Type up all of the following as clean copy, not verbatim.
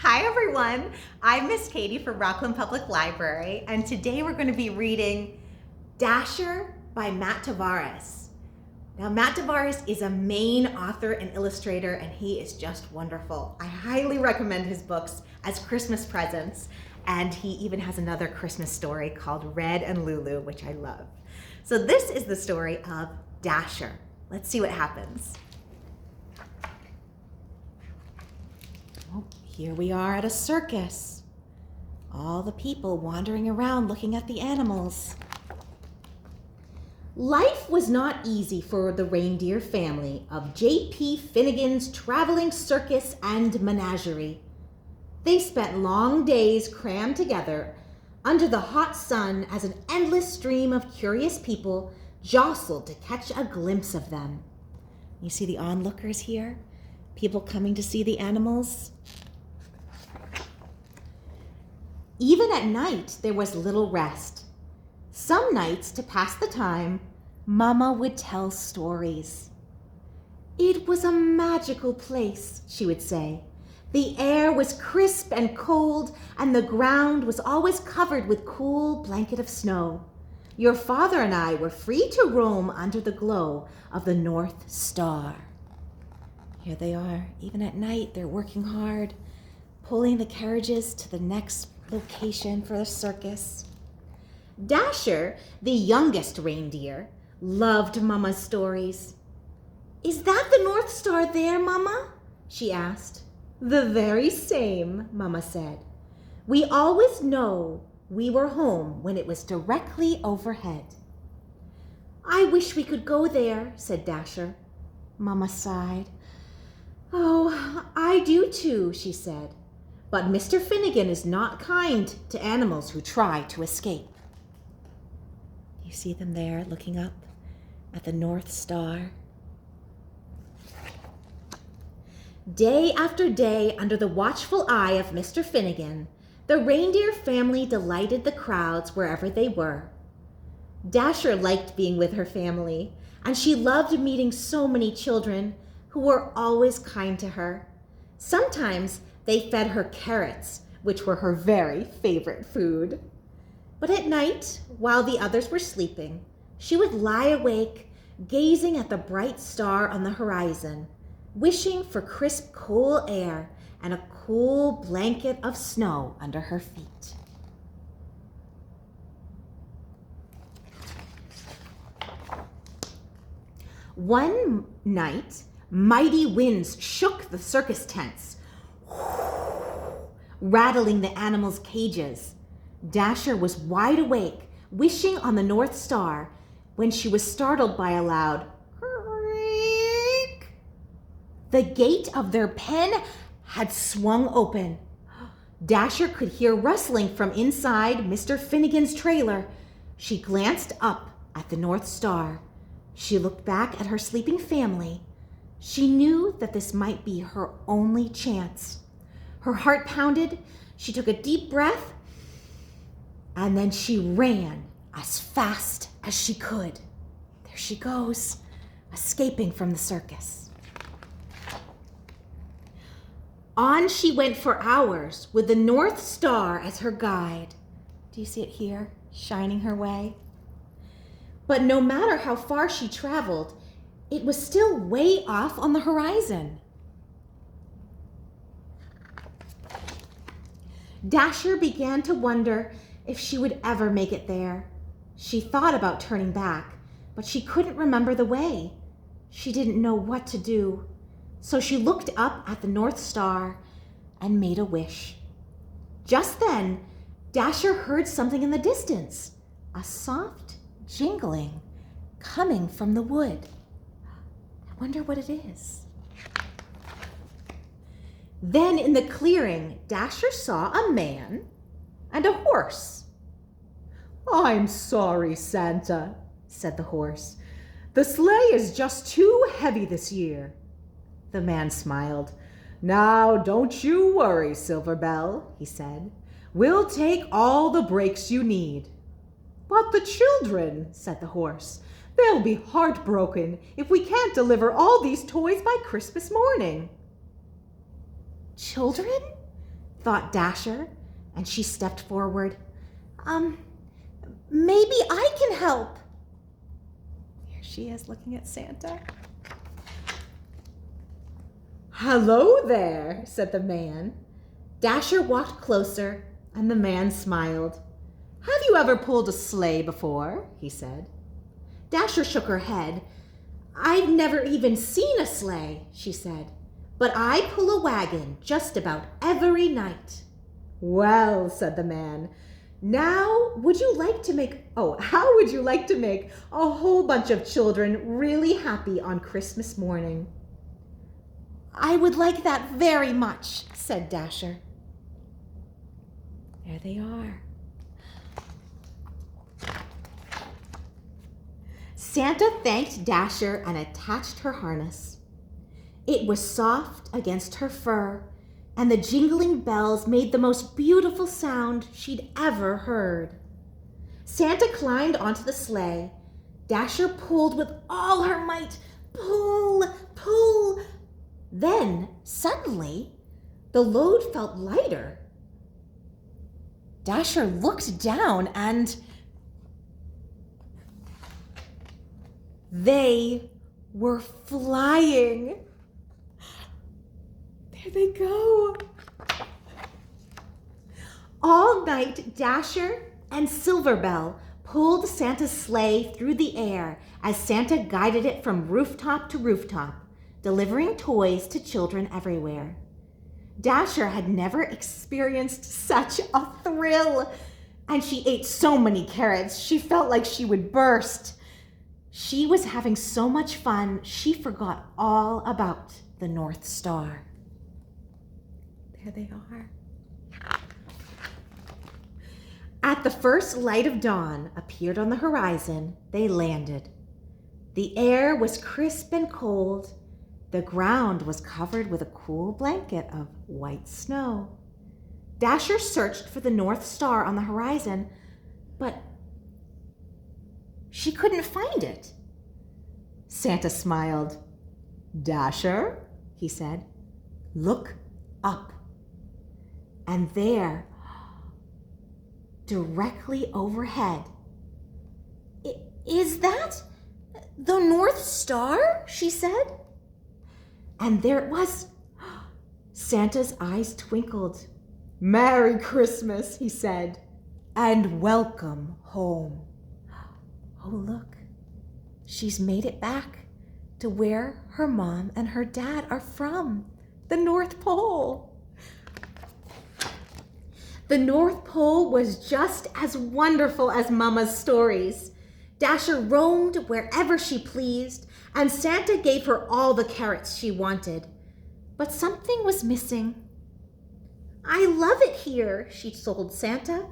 Hi everyone, I'm Miss Katie from Rockland Public Library, and today we're going to be reading Dasher by Matt Tavares. Now, Matt Tavares is a Maine author and illustrator, and he is just wonderful. I highly recommend his books as Christmas presents, and he even has another Christmas story called Red and Lulu, which I love. So this is the story of Dasher. Let's see what happens. Oh, here we are at a circus. All the people wandering around looking at the animals. Life was not easy for the reindeer family of J.P. Finnegan's traveling circus and menagerie. They spent long days crammed together under the hot sun as an endless stream of curious people jostled to catch a glimpse of them. You see the onlookers here? People coming to see the animals. Even at night, there was little rest. Some nights, to pass the time, Mama would tell stories. It was a magical place, she would say. The air was crisp and cold, and the ground was always covered with cool blanket of snow. Your father and I were free to roam under the glow of the North Star. Here they are. Even at night, they're working hard, pulling the carriages to the next location for the circus. Dasher, the youngest reindeer, loved Mama's stories. "Is that the North Star there, Mama?" she asked. "The very same," Mama said. "We always know we were home when it was directly overhead." "I wish we could go there," said Dasher. Mama sighed. "Oh, I do too," she said. "But Mr. Finnegan is not kind to animals who try to escape." You see them there looking up at the North Star. Day after day, under the watchful eye of Mr. Finnegan, the reindeer family delighted the crowds wherever they were. Dasher liked being with her family, and she loved meeting so many children who were always kind to her. Sometimes they fed her carrots, which were her very favorite food. But at night, while the others were sleeping, she would lie awake, gazing at the bright star on the horizon, wishing for crisp, cool air and a cool blanket of snow under her feet. One night, mighty winds shook the circus tents, rattling the animals' cages. Dasher was wide awake, wishing on the North Star, when she was startled by a loud creak. The gate of their pen had swung open. Dasher could hear rustling from inside Mr. Finnegan's trailer. She glanced up at the North Star. She looked back at her sleeping family. She knew that this might be her only chance. Her heart pounded. She took a deep breath, and then she ran as fast as she could. There she goes, escaping from the circus. On she went for hours with the North Star as her guide. Do you see it here, shining her way? But no matter how far she traveled, it was still way off on the horizon. Dasher began to wonder if she would ever make it there. She thought about turning back, but she couldn't remember the way. She didn't know what to do. So she looked up at the North Star and made a wish. Just then, Dasher heard something in the distance, a soft jingling coming from the wood. I wonder what it is. Then in the clearing, Dasher saw a man and a horse. "I'm sorry, Santa," said the horse. "The sleigh is just too heavy this year." The man smiled. "Now, don't you worry, Silver Bell," he said. "We'll take all the breaks you need." "But the children," said the horse. "They'll be heartbroken if we can't deliver all these toys by Christmas morning." "Children?" thought Dasher, and she stepped forward. Maybe I can help. Here she is looking at Santa. Hello there, said the man. Dasher walked closer, and the man smiled. Have you ever pulled a sleigh before? He said. Dasher shook her head. I've never even seen a sleigh, she said, but I pull a wagon just about every night. Well, said the man, how would you like to make a whole bunch of children really happy on Christmas morning? I would like that very much, said Dasher. There they are. Santa thanked Dasher and attached her harness. It was soft against her fur, and the jingling bells made the most beautiful sound she'd ever heard. Santa climbed onto the sleigh. Dasher pulled with all her might. Pull, pull. Then, suddenly, the load felt lighter. Dasher looked down and they were flying. There they go. All night, Dasher and Silverbell pulled Santa's sleigh through the air as Santa guided it from rooftop to rooftop, delivering toys to children everywhere. Dasher had never experienced such a thrill, and she ate so many carrots she felt like she would burst. She was having so much fun, she forgot all about the North Star. There they are. At the first light of dawn appeared on the horizon, they landed. The air was crisp and cold. The ground was covered with a cool blanket of white snow. Dasher searched for the North Star on the horizon, but she couldn't find it. Santa smiled. Dasher, he said, look up. And there, directly overhead, is that the North Star? She said. And there it was. Santa's eyes twinkled. Merry Christmas, he said, and welcome home. Oh, look, she's made it back to where her mom and her dad are from, the North Pole. The North Pole was just as wonderful as Mama's stories. Dasher roamed wherever she pleased, and Santa gave her all the carrots she wanted. But something was missing. I love it here, she told Santa,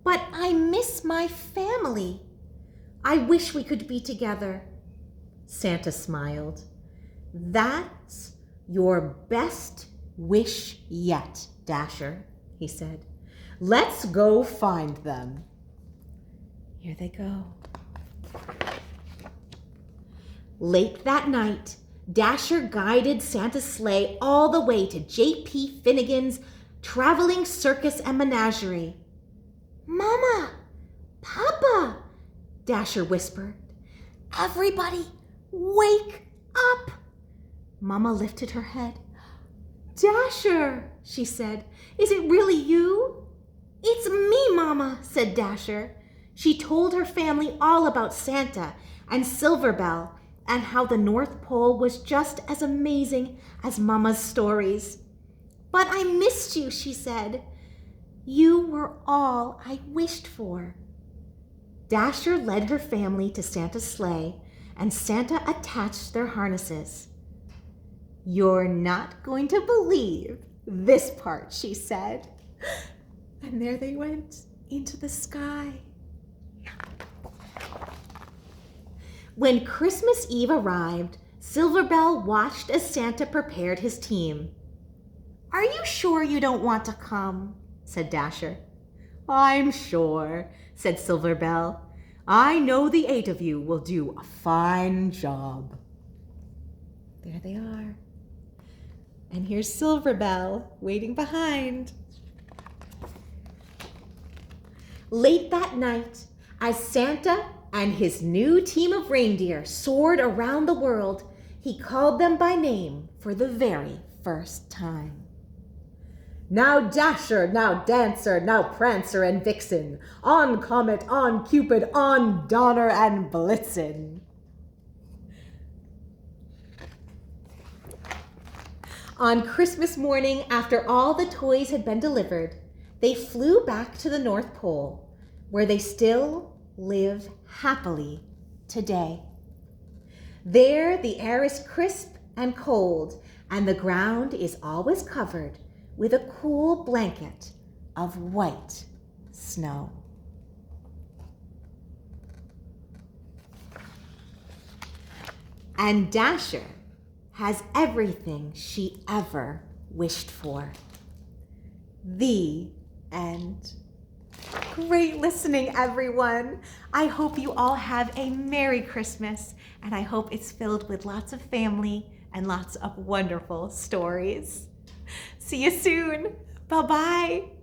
but I miss my family. I wish we could be together. Santa smiled. That's your best wish yet, Dasher, he said. Let's go find them. Here they go. Late that night, Dasher guided Santa's sleigh all the way to J.P. Finnegan's traveling circus and menagerie. Mama, Papa, Dasher whispered. Everybody, wake up. Mama lifted her head. Dasher, she said, is it really you? It's me, Mama, said Dasher. She told her family all about Santa and Silverbell and how the North Pole was just as amazing as Mama's stories. But I missed you, she said. You were all I wished for. Dasher led her family to Santa's sleigh, and Santa attached their harnesses. You're not going to believe this part, she said. And there they went into the sky. When Christmas Eve arrived, Silverbell watched as Santa prepared his team. Are you sure you don't want to come? Said Dasher. I'm sure, said Silverbell. I know the 8 of you will do a fine job. There they are. And here's Silverbell waiting behind. Late that night, as Santa and his new team of reindeer soared around the world, he called them by name for the very first time. Now Dasher, now Dancer, now Prancer and Vixen, on Comet, on Cupid, on Donner and Blitzen. On Christmas morning, after all the toys had been delivered, they flew back to the North Pole, where they still live happily today. There, the air is crisp and cold, and the ground is always covered with a cool blanket of white snow. And Dasher has everything she ever wished for. The end. Great listening, everyone. I hope you all have a Merry Christmas, and I hope it's filled with lots of family and lots of wonderful stories. See you soon. Bye-bye.